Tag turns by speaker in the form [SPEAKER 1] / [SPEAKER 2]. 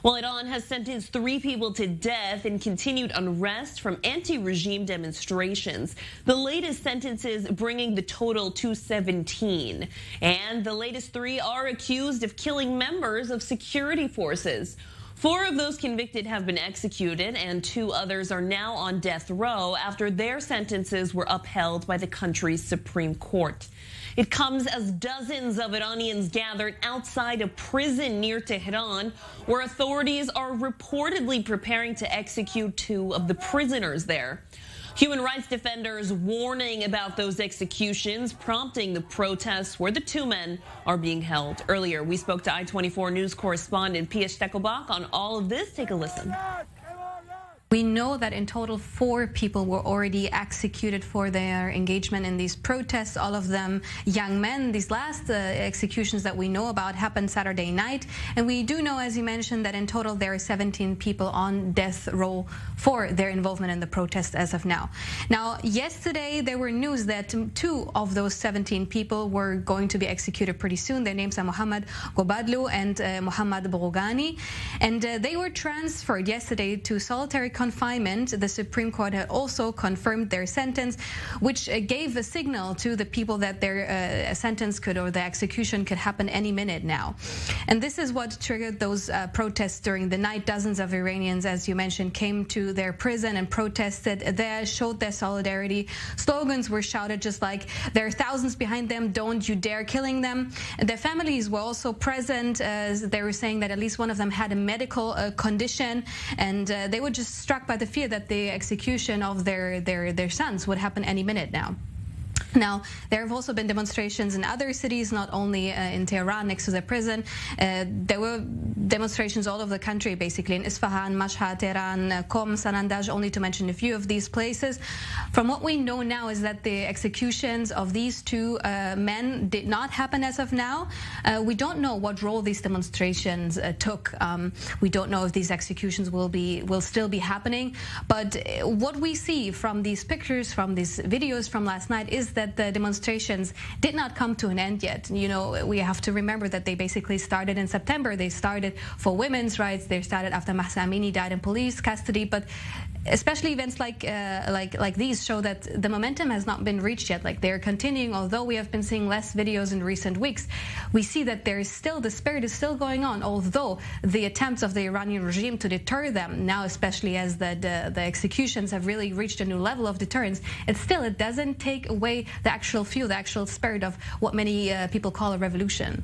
[SPEAKER 1] Well, Iran has sentenced 3 people to death in continued unrest from anti-regime demonstrations. The latest sentences bringing the total to 17. And the latest 3 are accused of killing members of security forces. 4 of those convicted have been executed, and 2 others are now on death row after their sentences were upheld by the country's Supreme Court. It comes as dozens of Iranians gathered outside a prison near Tehran, where authorities are reportedly preparing to execute 2 of the prisoners there. Human rights defenders warning about those executions, prompting the protests where the 2 men are being held. Earlier, we spoke to I-24 News correspondent Pia Stekobak on all of this. Take a listen.
[SPEAKER 2] We know that in total 4 people were already executed for their engagement in these protests, all of them young men. These last executions that we know about happened Saturday night. And we do know, as you mentioned, that in total there are 17 people on death row for their involvement in the protest as of now. Now, yesterday there were news that 2 of those 17 people were going to be executed pretty soon. Their names are Mohammad Gobadlu and Mohammad Boughani. And they were transferred yesterday to solitary confinement. The Supreme Court had also confirmed their sentence, which gave a signal to the people that their sentence could, or the execution could happen any minute now. And this is what triggered those protests during the night. Dozens of Iranians, as you mentioned, came to their prison and protested there, showed their solidarity. Slogans were shouted just like, "There are thousands behind them, don't you dare killing them." Their families were also present, as they were saying that at least one of them had a medical condition, and they were just struck by the fear that the execution of their sons would happen any minute now. Now, there have also been demonstrations in other cities, not only in Tehran next to the prison. There were demonstrations all over the country, basically, in Isfahan, Mashhad, Tehran, Qom, Sanandaj, only to mention a few of these places. From what we know now is that the executions of these 2 men did not happen as of now. We don't know what role these demonstrations took. We don't know if these executions will still be happening. But what we see from these pictures, from these videos from last night, is that the demonstrations did not come to an end yet. You know, we have to remember that they basically started in September. They started for women's rights. They started after Mahsa Amini died in police custody. But especially events like these show that the momentum has not been reached yet. Like, they're continuing, although we have been seeing less videos in recent weeks. We see that there is still, the spirit is still going on, although the attempts of the Iranian regime to deter them now, especially as the executions have really reached a new level of deterrence, it doesn't take away the actual fuel, the actual spirit of what many people call a revolution.